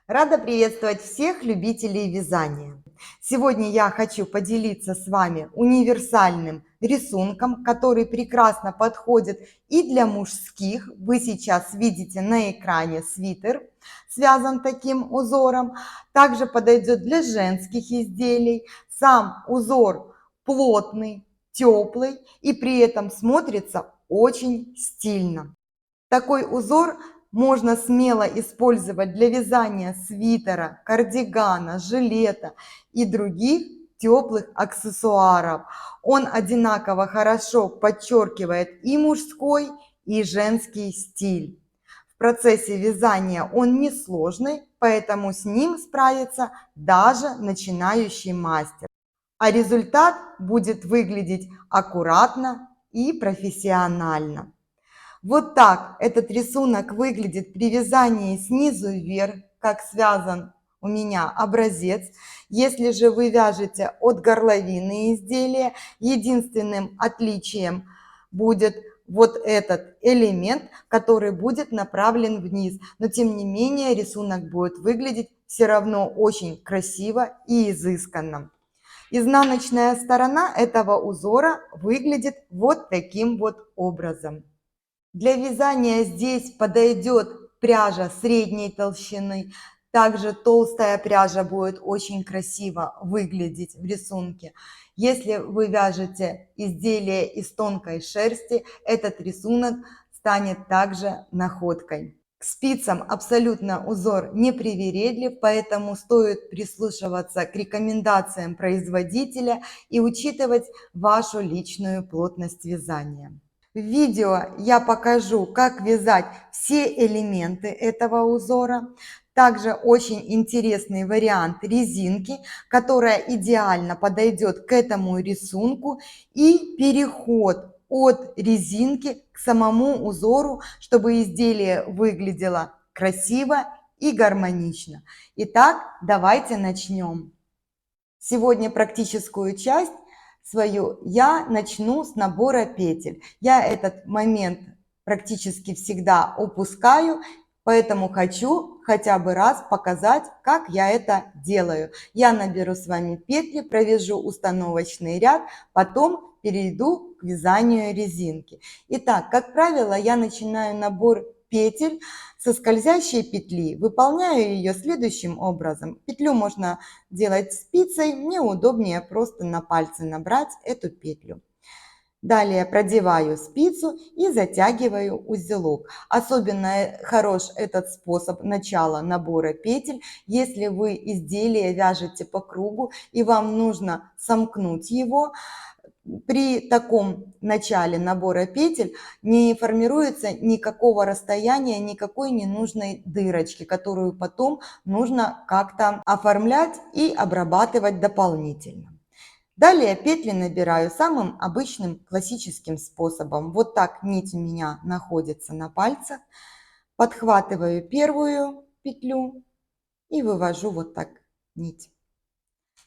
Рада приветствовать всех любителей вязания. Сегодня я хочу поделиться с вами универсальным рисунком, который прекрасно подходит и для мужских. Вы сейчас видите на экране свитер, связан таким узором. Также подойдет для женских изделий. Сам узор плотный, теплый и при этом смотрится очень стильно. Такой узор можно смело использовать для вязания свитера, кардигана, жилета и других теплых аксессуаров. Он одинаково хорошо подчеркивает и мужской, и женский стиль. В процессе вязания он несложный, поэтому с ним справится даже начинающий мастер. А результат будет выглядеть аккуратно и профессионально. Вот так этот рисунок выглядит при вязании снизу вверх, как связан у меня образец. Если же вы вяжете от горловины изделия, единственным отличием будет вот этот элемент, который будет направлен вниз. Но тем не менее рисунок будет выглядеть все равно очень красиво и изысканно. Изнаночная сторона этого узора выглядит вот таким вот образом. Для вязания здесь подойдет пряжа средней толщины. Также толстая пряжа будет очень красиво выглядеть в рисунке. Если вы вяжете изделие из тонкой шерсти, этот рисунок станет также находкой. К спицам абсолютно узор не привередлив, поэтому стоит прислушиваться к рекомендациям производителя и учитывать вашу личную плотность вязания. В видео я покажу, как вязать все элементы этого узора. Также очень интересный вариант резинки, которая идеально подойдет к этому рисунку. И переход от резинки к самому узору, чтобы изделие выглядело красиво и гармонично. Итак, давайте начнем. Сегодня практическую часть свою я начну с набора петель. Я этот момент практически всегда упускаю, поэтому хочу хотя бы раз показать, как я это делаю. Я наберу с вами петли, провяжу установочный ряд, потом перейду к вязанию резинки. Итак, как правило, я начинаю набор петель со скользящей петли. Выполняю ее следующим образом. Петлю можно делать спицей, мне удобнее просто на пальцы набрать эту петлю. Далее продеваю спицу и затягиваю узелок. Особенно хорош этот способ начала набора петель, если вы изделие вяжете по кругу и вам нужно сомкнуть его. При таком начале набора петель не формируется никакого расстояния, никакой ненужной дырочки, которую потом нужно как-то оформлять и обрабатывать дополнительно. Далее петли набираю самым обычным классическим способом. Вот так нить у меня находится на пальцах. Подхватываю первую петлю и вывожу вот так нить.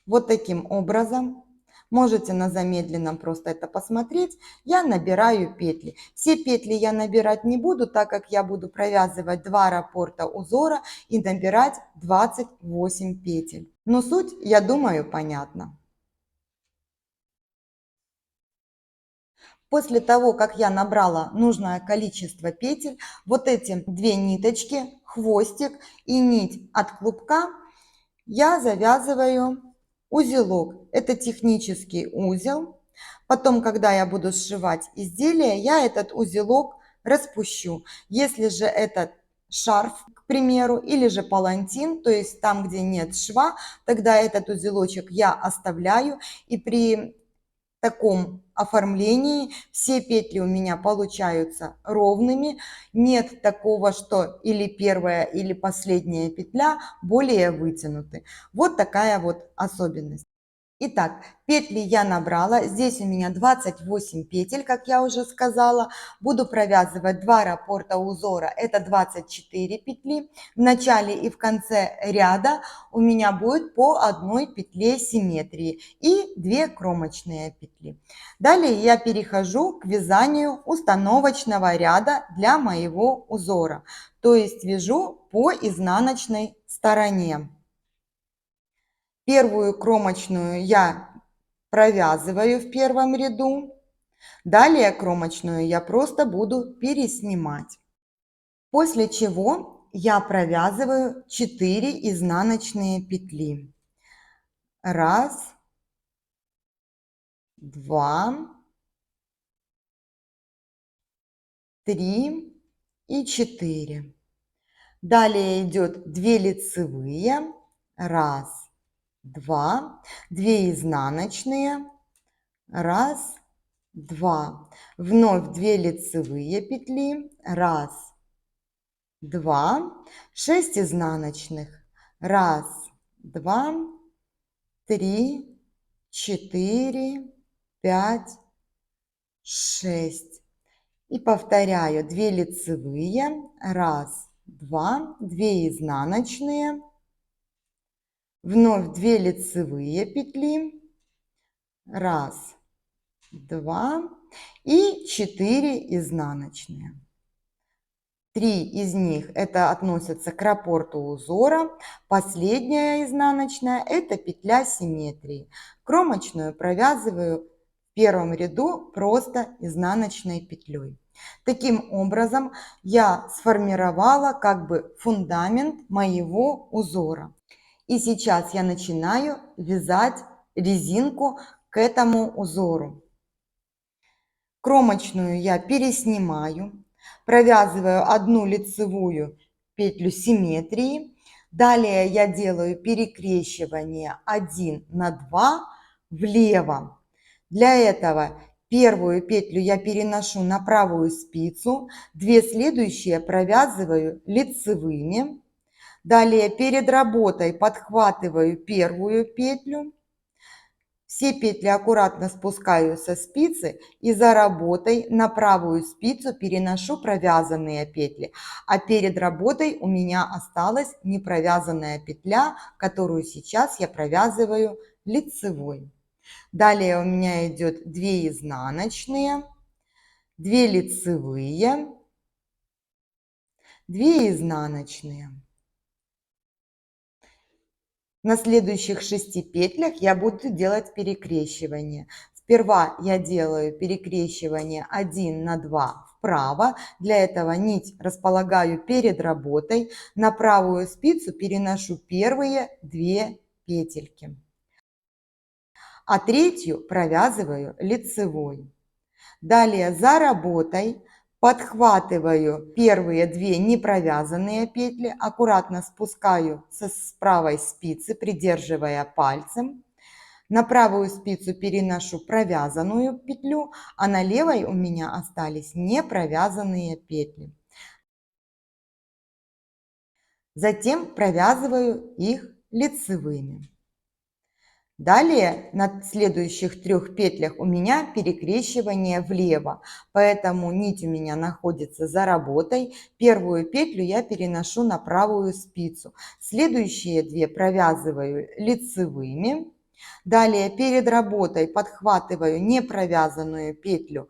Вот таким образом. Можете на замедленном просто это посмотреть. Я набираю петли. Все петли я набирать не буду, так как я буду провязывать 2 раппорта узора и набирать 28 петель. Но суть, я думаю, понятна. После того, как я набрала нужное количество петель, вот эти две ниточки, хвостик и нить от клубка, я завязываю узелок. Это технический узел. Потом, когда я буду сшивать изделие, я этот узелок распущу. Если же это шарф, к примеру, или же палантин, то есть там, где нет шва, тогда этот узелочек я оставляю. И при таком оформлении все петли у меня получаются ровными. Нет такого, что или первая, или последняя петля более вытянуты. Вот такая вот особенность. Итак, петли я набрала, здесь у меня 28 петель, как я уже сказала. Буду провязывать 2 раппорта узора, это 24 петли. В начале и в конце ряда у меня будет по одной петле симметрии и 2 кромочные петли. Далее я перехожу к вязанию установочного ряда для моего узора, то есть вяжу по изнаночной стороне. Первую кромочную я провязываю в первом ряду. Далее кромочную я просто буду переснимать. После чего я провязываю 4 изнаночные петли. 1, 2, 3 и 4. Далее идет 2 лицевые. 1, 2, 2 изнаночные. 1, 2. Вновь 2 лицевые петли. 1, 2. 6 изнаночных. 1, 2, 3, 4, 5, 6. И повторяю. 2 лицевые. 1, 2, 2 изнаночные. Вновь 2 лицевые петли. 1, 2 и 4 изнаночные. 3 из них это относятся к раппорту узора. Последняя изнаночная это петля симметрии. Кромочную провязываю в первом ряду просто изнаночной петлей. Таким образом я сформировала как бы фундамент моего узора. И сейчас я начинаю вязать резинку к этому узору. Кромочную я переснимаю, провязываю одну лицевую петлю симметрии. Далее я делаю перекрещивание 1 на 2 влево. Для этого первую петлю я переношу на правую спицу, 2 следующие провязываю лицевыми. Далее перед работой подхватываю первую петлю. Все петли аккуратно спускаю со спицы и за работой на правую спицу переношу провязанные петли. А перед работой у меня осталась непровязанная петля, которую сейчас я провязываю лицевой. Далее у меня идет 2 изнаночные, 2 лицевые, 2 изнаночные. На следующих 6 петлях я буду делать перекрещивание. Сперва я делаю перекрещивание 1 на 2 вправо. Для этого нить располагаю перед работой. На правую спицу переношу первые 2 петельки. А третью провязываю лицевой. Далее за работой подхватываю первые 2 непровязанные петли, аккуратно спускаю с правой спицы, придерживая пальцем. На правую спицу переношу провязанную петлю, а на левой у меня остались непровязанные петли. Затем провязываю их лицевыми. Далее на следующих 3 петлях у меня перекрещивание влево, поэтому нить у меня находится за работой. Первую петлю я переношу на правую спицу. Следующие 2 провязываю лицевыми. Далее перед работой подхватываю непровязанную петлю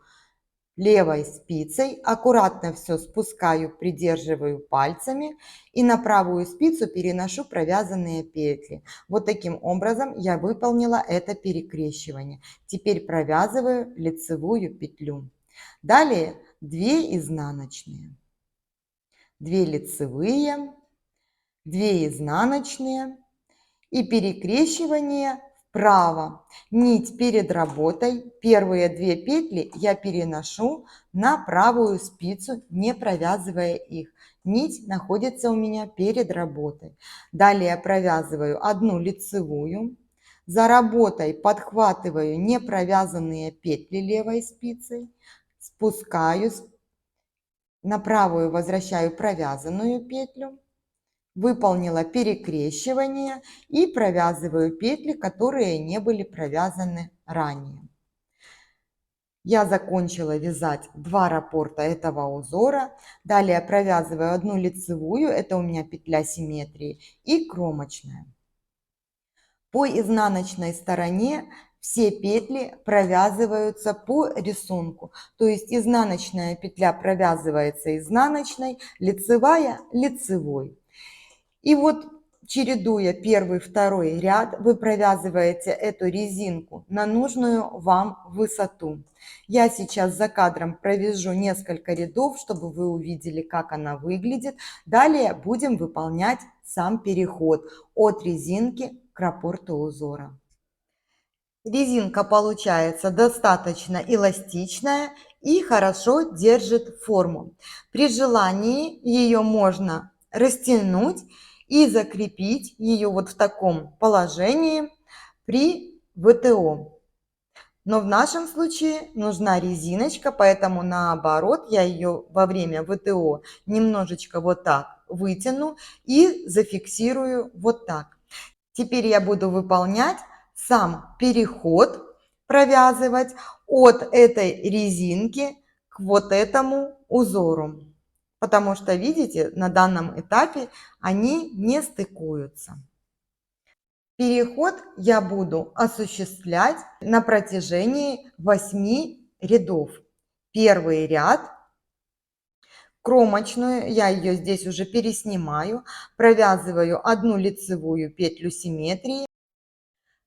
левой спицей, аккуратно все спускаю, придерживаю пальцами и на правую спицу переношу провязанные петли. Вот таким образом я выполнила это перекрещивание. Теперь провязываю лицевую петлю. Далее 2 изнаночные, 2 лицевые, 2 изнаночные и перекрещивание вправо. Нить перед работой, первые 2 петли я переношу на правую спицу, не провязывая их. Нить находится у меня перед работой. Далее провязываю одну лицевую. За работой подхватываю непровязанные петли левой спицей, спускаюсь, на правую возвращаю провязанную петлю, выполнила перекрещивание и провязываю петли, которые не были провязаны ранее. Я закончила вязать 2 раппорта этого узора. Далее провязываю 1 лицевую, это у меня петля симметрии, и кромочная. По изнаночной стороне все петли провязываются по рисунку. То есть изнаночная петля провязывается изнаночной, лицевая лицевой. И вот, чередуя первый, второй ряд, вы провязываете эту резинку на нужную вам высоту. Я сейчас за кадром провяжу несколько рядов, чтобы вы увидели, как она выглядит. Далее будем выполнять сам переход от резинки к раппорту узора. Резинка получается достаточно эластичная и хорошо держит форму. При желании ее можно растянуть и закрепить ее вот в таком положении при ВТО. Но в нашем случае нужна резиночка, поэтому наоборот я ее во время ВТО немножечко вот так вытяну и зафиксирую вот так. Теперь я буду выполнять сам переход, провязывать от этой резинки к вот этому узору. Потому что, видите, на данном этапе они не стыкуются. Переход я буду осуществлять на протяжении 8 рядов. Первый ряд, кромочную, я ее здесь уже переснимаю, провязываю 1 лицевую петлю симметрии.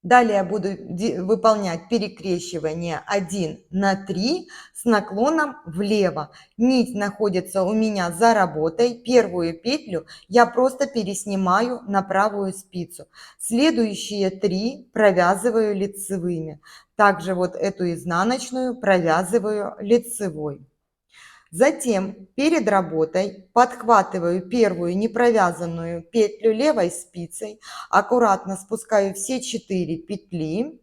Далее буду выполнять перекрещивание 1 на 3 с наклоном влево. Нить находится у меня за работой. Первую петлю я просто переснимаю на правую спицу. Следующие 3 провязываю лицевыми. Также вот эту изнаночную провязываю лицевой. Затем перед работой подхватываю первую непровязанную петлю левой спицей, аккуратно спускаю все 4 петли.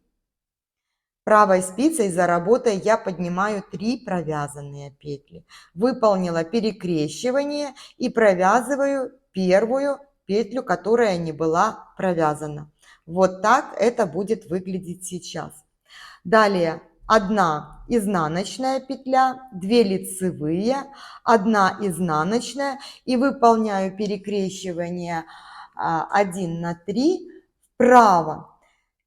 Правой спицей за работой я поднимаю 3 провязанные петли. Выполнила перекрещивание и провязываю первую петлю, которая не была провязана. Вот так это будет выглядеть сейчас. Далее 1 изнаночная петля, 2 лицевые, 1 изнаночная и выполняю перекрещивание 1 на 3 вправо.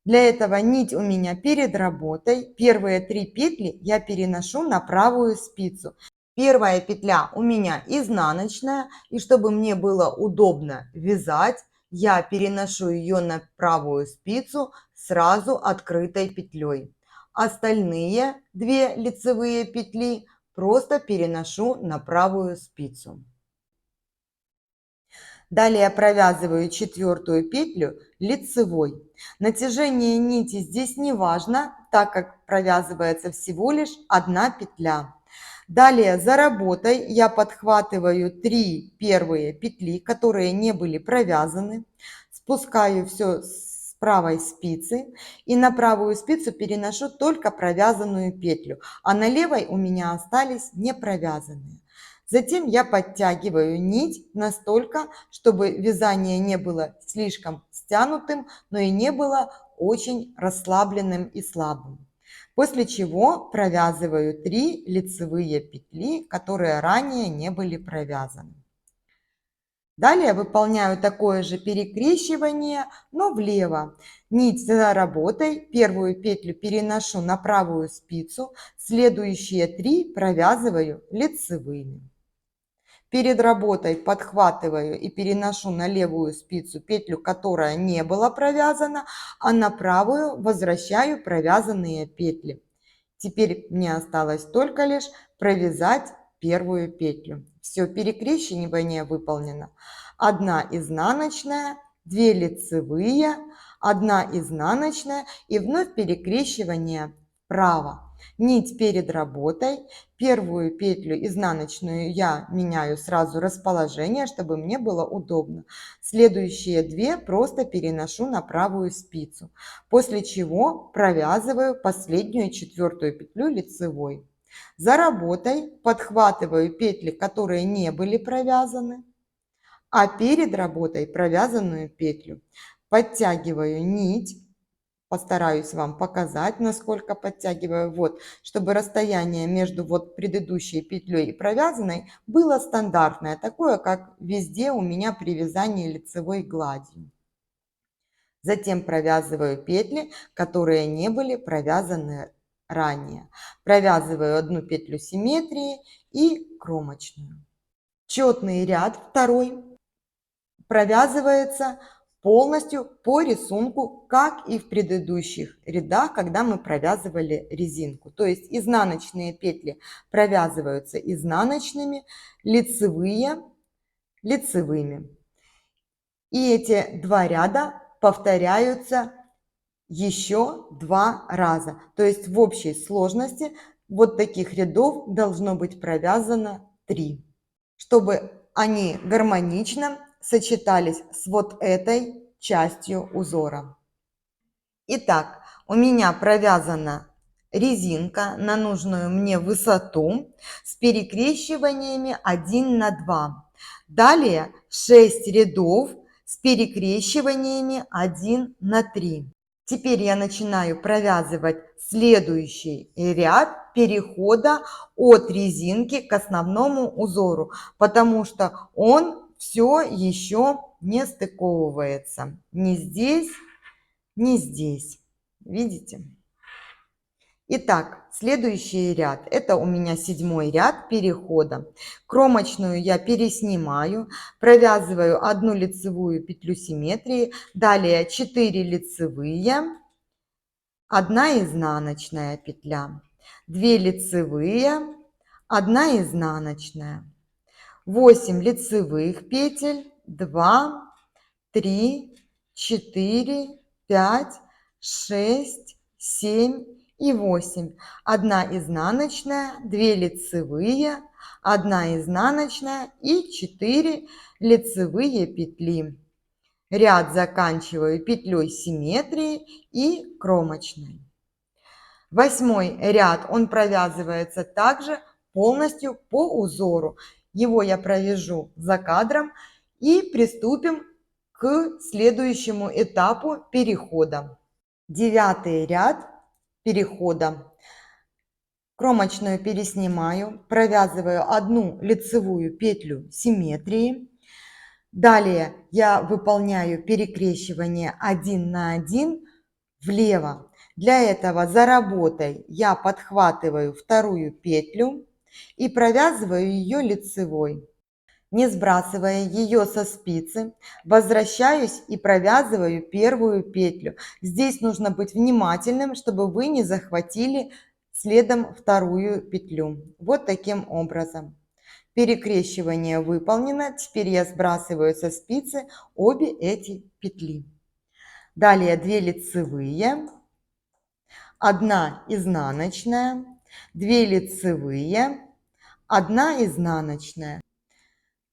Для этого нить у меня перед работой. Первые 3 петли я переношу на правую спицу. Первая петля у меня изнаночная, и чтобы мне было удобно вязать, я переношу ее на правую спицу сразу открытой петлей. Остальные 2 лицевые петли просто переношу на правую спицу. Далее провязываю 4-ю петлю лицевой. Натяжение нити здесь не важно, так как провязывается всего лишь 1 петля. Далее за работой я подхватываю 3 первые петли, которые не были провязаны, спускаю все с правой спицы и на правую спицу переношу только провязанную петлю, а на левой у меня остались не провязанные. Затем я подтягиваю нить настолько, чтобы вязание не было слишком стянутым, но и не было очень расслабленным и слабым. После чего провязываю 3 лицевые петли, которые ранее не были провязаны. Далее выполняю такое же перекрещивание, но влево. Нить за работой, первую петлю переношу на правую спицу, следующие 3 провязываю лицевыми. Перед работой подхватываю и переношу на левую спицу петлю, которая не была провязана, а на правую возвращаю провязанные петли. Теперь мне осталось только лишь провязать первую петлю. Все, перекрещивание выполнено. 1 изнаночная, 2 лицевые, 1 изнаночная и вновь перекрещивание вправо. Нить перед работой, первую петлю изнаночную я меняю сразу расположение, чтобы мне было удобно. Следующие 2 просто переношу на правую спицу, после чего провязываю последнюю 4-ю петлю лицевой. За работой подхватываю петли, которые не были провязаны, а перед работой провязанную петлю. Подтягиваю нить. Постараюсь вам показать, насколько подтягиваю. Вот, чтобы расстояние между вот предыдущей петлей и провязанной было стандартное, такое, как везде у меня при вязании лицевой гладью. Затем провязываю петли, которые не были провязаны ранее. Провязываю одну петлю симметрии и кромочную. Четный ряд второй провязывается полностью по рисунку, как и в предыдущих рядах, когда мы провязывали резинку. То есть изнаночные петли провязываются изнаночными, лицевые лицевыми. И эти два ряда повторяются еще два раза. То есть в общей сложности вот таких рядов должно быть провязано 3, чтобы они гармонично сочетались с вот этой частью узора. Итак, у меня провязана резинка на нужную мне высоту с перекрещиваниями 1 на 2. Далее 6 рядов с перекрещиваниями 1 на 3. Теперь я начинаю провязывать следующий ряд перехода от резинки к основному узору, потому что он все еще не стыковывается ни здесь, ни здесь. Видите? Итак, следующий ряд. Это у меня 7-й ряд перехода. Кромочную я переснимаю, провязываю одну лицевую петлю симметрии, далее 4 лицевые, 1 изнаночная петля, 2 лицевые, 1 изнаночная, 8 лицевых петель, 2, 3, 4, 5, 6, 7 и 8. 1 изнаночная, 2 лицевые, 1 изнаночная и 4 лицевые петли. Ряд заканчиваю петлей симметрии и кромочной. 8-й ряд, он провязывается также полностью по узору. Его я провяжу за кадром и приступим к следующему этапу перехода. 9-й ряд перехода. Кромочную переснимаю, провязываю одну лицевую петлю симметрии. Далее я выполняю перекрещивание 1 на 1 влево. Для этого за работой я подхватываю вторую петлю и провязываю ее лицевой. Не сбрасывая ее со спицы, возвращаюсь и провязываю первую петлю. Здесь нужно быть внимательным, чтобы вы не захватили следом вторую петлю. Вот таким образом. Перекрещивание выполнено. Теперь я сбрасываю со спицы обе эти петли. Далее 2 лицевые, 1 изнаночная, 2 лицевые, 1 изнаночная.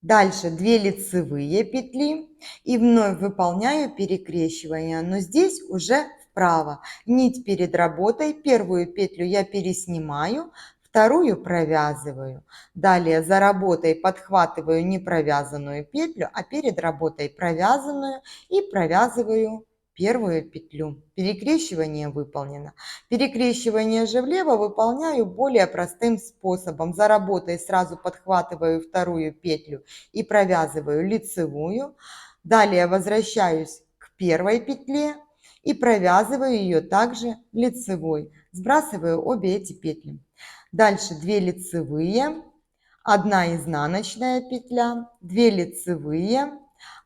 Дальше 2 лицевые петли и вновь выполняю перекрещивание, но здесь уже вправо. Нить перед работой, первую петлю я переснимаю, вторую провязываю. Далее за работой подхватываю не провязанную петлю, а перед работой провязанную и провязываю первую петлю. Перекрещивание выполнено. Перекрещивание же влево выполняю более простым способом. За работой сразу подхватываю вторую петлю и провязываю лицевую. Далее возвращаюсь к первой петле и провязываю ее также лицевой. Сбрасываю обе эти петли. Дальше 2 лицевые, 1 изнаночная петля, 2 лицевые,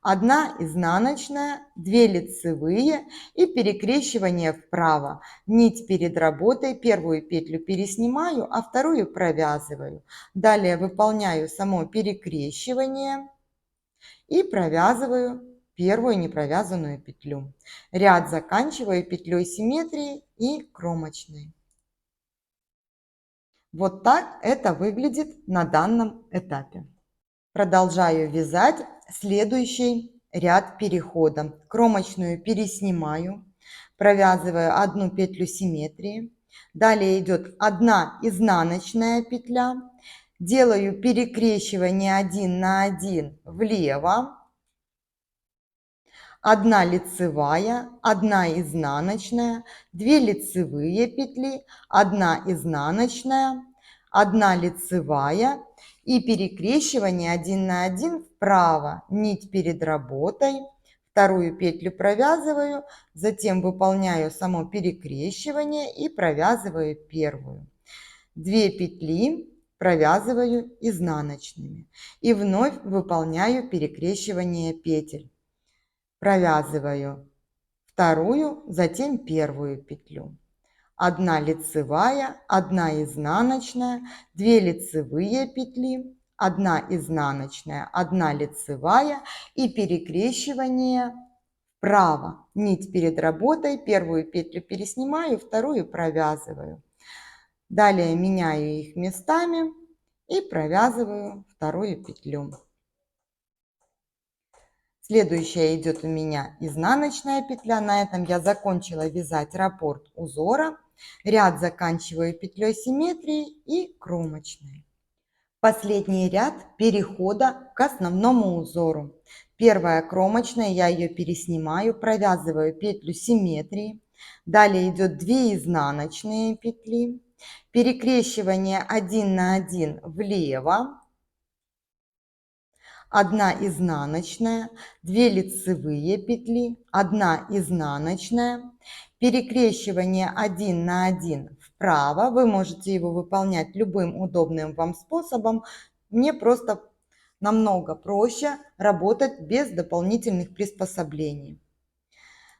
1 изнаночная, 2 лицевые и перекрещивание вправо. Нить перед работой, первую петлю переснимаю, а вторую провязываю. Далее выполняю само перекрещивание и провязываю первую непровязанную петлю. Ряд заканчиваю петлей симметрии и кромочной. Вот так это выглядит на данном этапе. Продолжаю вязать следующий ряд перехода. Кромочную переснимаю, провязываю одну петлю симметрии. Далее идет 1 изнаночная петля. Делаю перекрещивание 1 на 1 влево. 1 лицевая, 1 изнаночная, 2 лицевые петли, 1 изнаночная, 1 лицевая и перекрещивание 1 на 1 вправо, нить перед работой, вторую петлю провязываю, затем выполняю само перекрещивание и провязываю первую. 2 петли провязываю изнаночными и вновь выполняю перекрещивание петель. Провязываю вторую, затем первую петлю. 1 лицевая, 1 изнаночная, 2 лицевые петли, 1 изнаночная, 1 лицевая и перекрещивание вправо. Нить перед работой, первую петлю переснимаю, вторую провязываю. Далее меняю их местами и провязываю вторую петлю. Следующая идет у меня изнаночная петля. На этом я закончила вязать раппорт узора. Ряд заканчиваю петлей симметрии и кромочной. Последний ряд перехода к основному узору. Первая кромочная, я ее переснимаю, провязываю петлю симметрии. Далее идет 2 изнаночные петли. Перекрещивание 1 на 1 влево. 1 изнаночная, 2 лицевые петли, 1 изнаночная, перекрещивание 1 на 1 вправо. Вы можете его выполнять любым удобным вам способом. Мне просто намного проще работать без дополнительных приспособлений.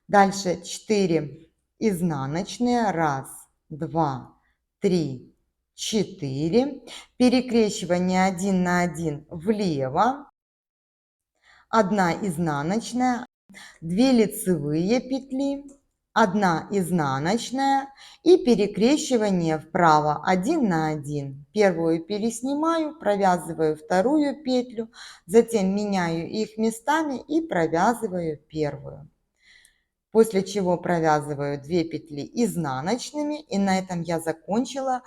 Дальше 4 изнаночные, 1, 2, 3, 4, перекрещивание 1 на 1 влево, 1 изнаночная, 2 лицевые петли, 1 изнаночная и перекрещивание вправо 1 на 1. Первую переснимаю, провязываю вторую петлю, затем меняю их местами и провязываю первую. После чего провязываю 2 петли изнаночными, и на этом я закончила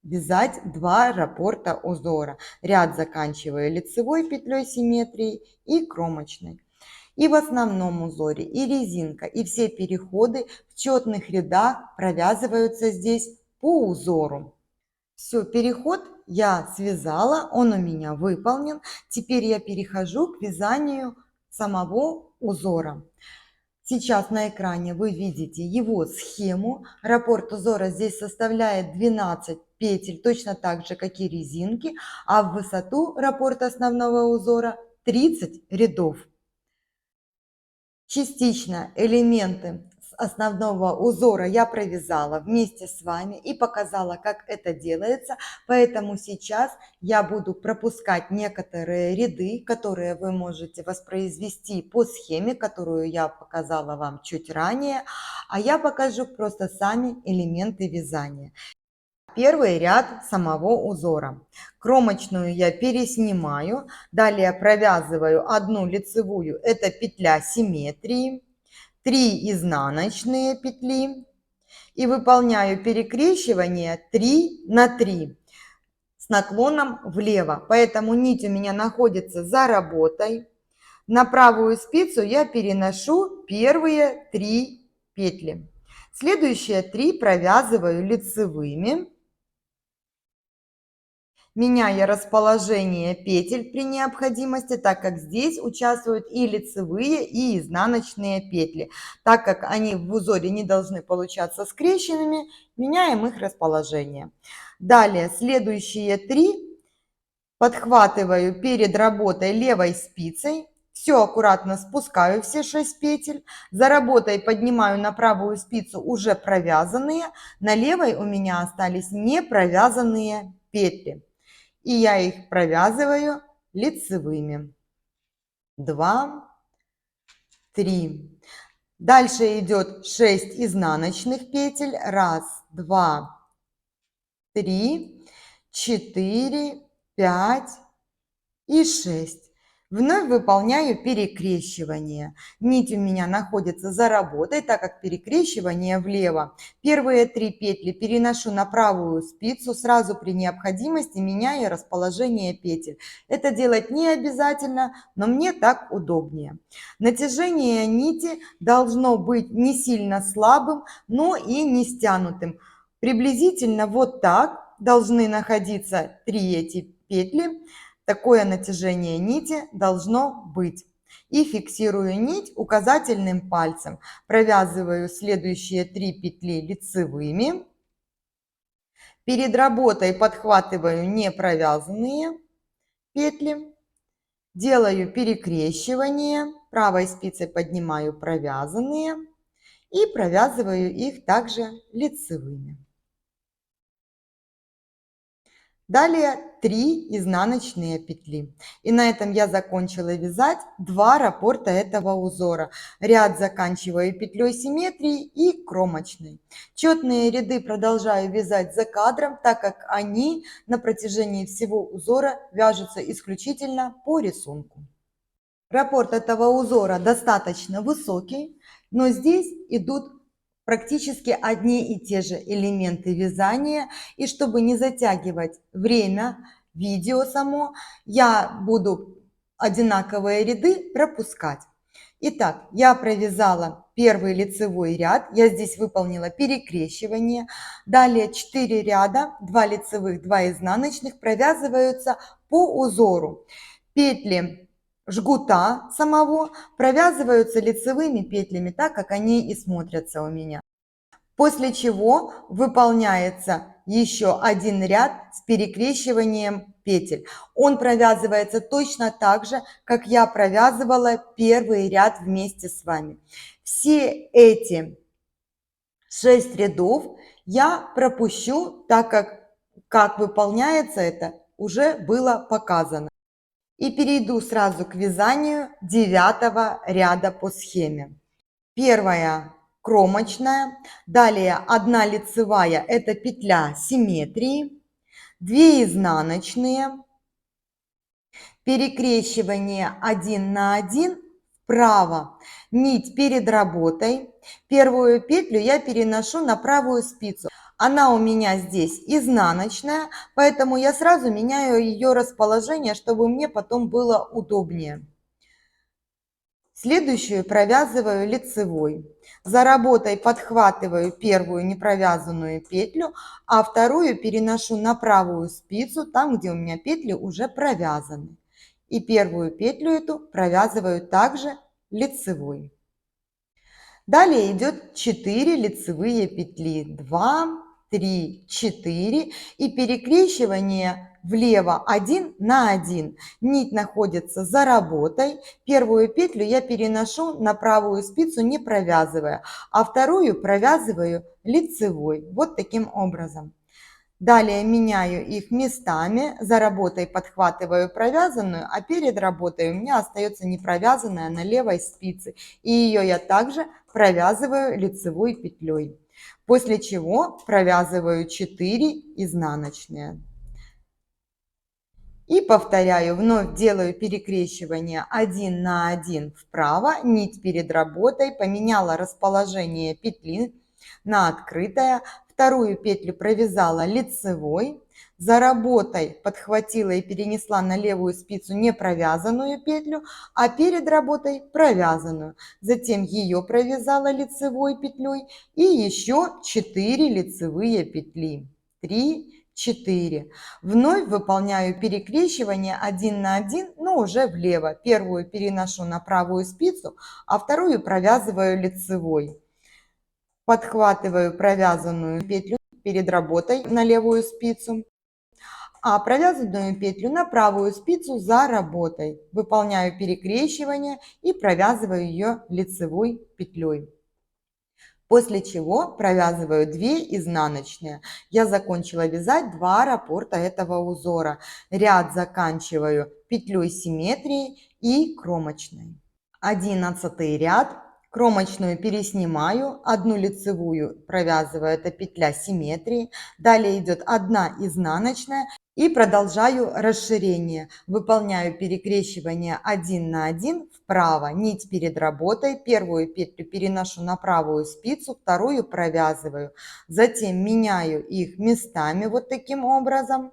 вязать 2 раппорта узора. Ряд заканчиваю лицевой петлей симметрии и кромочной. И в основном узоре и резинка, и все переходы в четных рядах провязываются здесь по узору. Все, переход я связала, он у меня выполнен. Теперь я перехожу к вязанию самого узора. Сейчас на экране вы видите его схему. Раппорт узора здесь составляет 12 петель, точно так же, как и резинки, а в высоту раппорта основного узора 30 рядов. Частично элементы основного узора я провязала вместе с вами и показала, как это делается, поэтому сейчас я буду пропускать некоторые ряды, которые вы можете воспроизвести по схеме, которую я показала вам чуть ранее, а я покажу просто сами элементы вязания. Первый ряд самого узора. Кромочную я переснимаю, далее провязываю 1 лицевую, это петля симметрии, 3 изнаночные петли и выполняю перекрещивание 3 на 3 с наклоном влево. Поэтому нить у меня находится за работой. На правую спицу я переношу первые 3 петли. Следующие 3 провязываю лицевыми, меняя расположение петель при необходимости, так как здесь участвуют и лицевые, и изнаночные петли. Так как они в узоре не должны получаться скрещенными, меняем их расположение. Далее следующие 3 подхватываю перед работой левой спицей. Все аккуратно спускаю, все 6 петель. За работой поднимаю на правую спицу уже провязанные. На левой у меня остались не провязанные петли. И я их провязываю лицевыми. 2, 3. Дальше идет 6 изнаночных петель. 1, 2, 3, 4, 5 и 6. Вновь выполняю перекрещивание. Нить у меня находится за работой, так как перекрещивание влево. Первые 3 петли переношу на правую спицу, сразу при необходимости меняя расположение петель. Это делать не обязательно, но мне так удобнее. Натяжение нити должно быть не сильно слабым, но и не стянутым. Приблизительно вот так должны находиться 3 эти петли. Такое натяжение нити должно быть. И фиксирую нить указательным пальцем. Провязываю следующие 3 петли лицевыми. Перед работой подхватываю непровязанные петли. Делаю перекрещивание. Правой спицей поднимаю провязанные. И провязываю их также лицевыми. Далее 3 изнаночные петли. И на этом я закончила вязать 2 раппорта этого узора. Ряд заканчиваю петлей симметрии и кромочной. Четные ряды продолжаю вязать за кадром, так как они на протяжении всего узора вяжутся исключительно по рисунку. Раппорт этого узора достаточно высокий, но здесь идут практически одни и те же элементы вязания. И чтобы не затягивать время, видео само, я буду одинаковые ряды пропускать. Итак, я провязала первый лицевой ряд, я здесь выполнила перекрещивание. Далее 4 ряда, 2 лицевых, 2 изнаночных провязываются по узору. Петли жгута самого провязываются лицевыми петлями, так как они и смотрятся у меня. После чего выполняется еще один ряд с перекрещиванием петель. Он провязывается точно так же, как я провязывала первый ряд вместе с вами. Все эти 6 рядов я пропущу, так как выполняется это уже было показано. И перейду сразу к вязанию 9 ряда по схеме. Первая кромочная, далее 1 лицевая, это петля симметрии, 2 изнаночные, перекрещивание 1 на 1 вправо, нить перед работой, первую петлю я переношу на правую спицу. Она у меня здесь изнаночная, поэтому я сразу меняю ее расположение, чтобы мне потом было удобнее. Следующую провязываю лицевой. За работой подхватываю первую непровязанную петлю, а вторую переношу на правую спицу, там, где у меня петли уже провязаны. И первую петлю эту провязываю также лицевой. Далее идет 4 лицевые петли. 2, 3, 4 и перекрещивание влево 1 на 1. Нить находится за работой. Первую петлю я переношу на правую спицу, не провязывая, а вторую провязываю лицевой. Вот таким образом. Далее меняю их местами, за работой подхватываю провязанную, а перед работой у меня остается не провязанная на левой спице. И ее я также провязываю лицевой петлей. После чего провязываю 4 изнаночные. И повторяю, вновь делаю перекрещивание 1 на 1 вправо, нить перед работой, поменяла расположение петли на открытое. Вторую петлю провязала лицевой, за работой подхватила и перенесла на левую спицу не провязанную петлю, а перед работой провязанную. Затем ее провязала лицевой петлей и еще 4 лицевые петли. 3, 4. Вновь выполняю перекрещивание 1 на 1, но уже влево. Первую переношу на правую спицу, а вторую провязываю лицевой. Подхватываю провязанную петлю перед работой на левую спицу, а провязанную петлю на правую спицу за работой. Выполняю перекрещивание и провязываю ее лицевой петлей. После чего провязываю 2 изнаночные. Я закончила вязать 2 раппорта этого узора. Ряд заканчиваю петлей симметрии и кромочной. 11 ряд. Кромочную переснимаю, 1 лицевую провязываю, это петля симметрии. Далее идет 1 изнаночная, И продолжаю расширение. Выполняю перекрещивание 1 на 1 вправо, нить перед работой, первую петлю переношу на правую спицу, вторую провязываю. Затем меняю их местами вот таким образом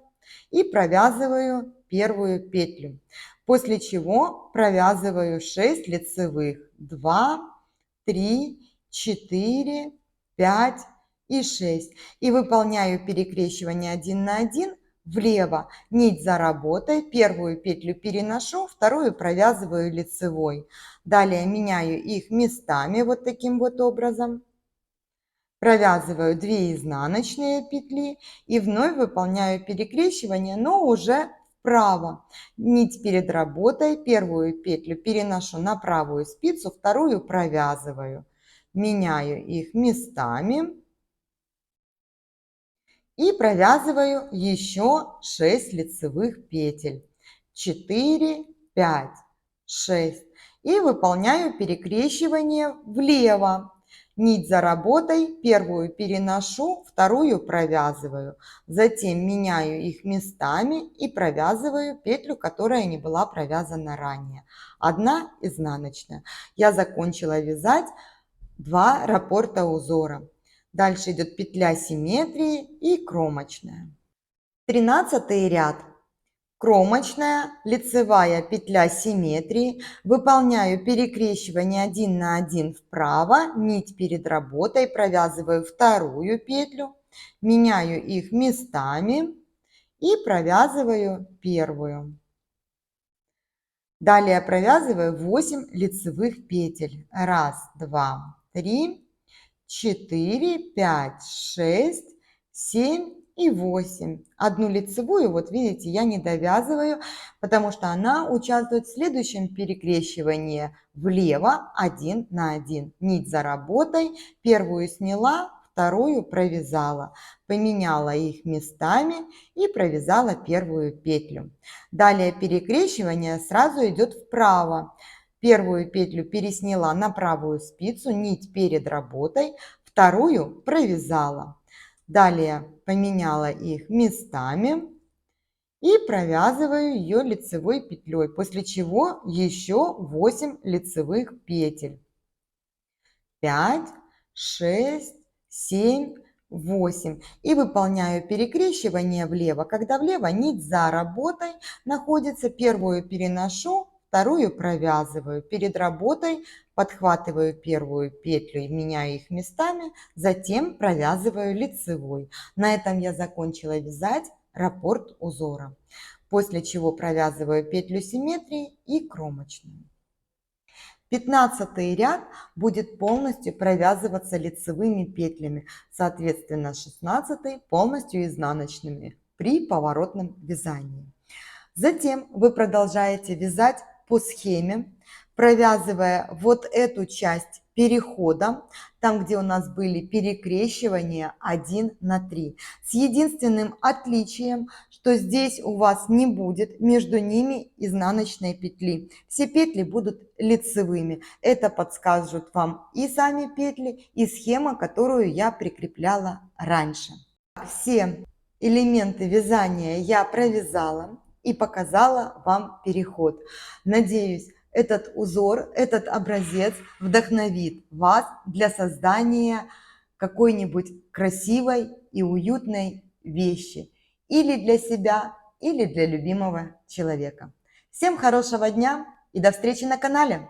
и провязываю первую петлю. После чего провязываю 6 лицевых. 2, 3, 4, 5 и 6. И выполняю перекрещивание 1 на 1 влево, нить за работой, первую петлю переношу, вторую провязываю лицевой. Далее меняю их местами вот таким вот образом. Провязываю 2 изнаночные петли и вновь выполняю перекрещивание, но уже вправо. Нить перед работой, первую петлю переношу на правую спицу, вторую провязываю. Меняю их местами. И провязываю еще 6 лицевых петель. 4, 5, 6. И выполняю перекрещивание влево. Нить за работой, первую переношу, вторую провязываю. Затем меняю их местами и провязываю петлю, которая не была провязана ранее. 1 изнаночная. Я закончила вязать 2 раппорта узора. Дальше идет петля симметрии и кромочная. 13 ряд. Кромочная, лицевая петля симметрии. Выполняю перекрещивание 1 на 1 вправо, нить перед работой, провязываю вторую петлю, меняю их местами и провязываю первую. Далее провязываю 8 лицевых петель. 1, 2, 3, 4, 5, 6, 7 и 8. Одну лицевую, вот видите, я не довязываю, потому что она участвует в следующем перекрещивании влево 1 на 1. Нить за работой, первую сняла, вторую провязала, поменяла их местами и провязала первую петлю. Далее перекрещивание сразу идет вправо. Первую петлю пересняла на правую спицу, нить перед работой, вторую провязала. Далее поменяла их местами и провязываю ее лицевой петлей, после чего еще 8 лицевых петель. 5, 6, 7, 8. И выполняю перекрещивание влево. Когда влево нить за работой находится, первую переношу, вторую провязываю. Перед работой подхватываю первую петлю и меняю их местами, затем провязываю лицевой. На этом я закончила вязать раппорт узора. После чего провязываю петлю симметрии и кромочную. 15 ряд будет полностью провязываться лицевыми петлями, соответственно 16 полностью изнаночными при поворотном вязании. Затем вы продолжаете вязать по схеме, провязывая вот эту часть перехода, там, где у нас были перекрещивания 1 на 3. С единственным отличием, что здесь у вас не будет между ними изнаночной петли. Все петли будут лицевыми. Это подскажут вам и сами петли, и схема, которую я прикрепляла раньше. Все элементы вязания я провязала и показала вам переход. Надеюсь, этот узор, этот образец вдохновит вас для создания какой-нибудь красивой и уютной вещи. Или для себя, или для любимого человека. Всем хорошего дня и до встречи на канале!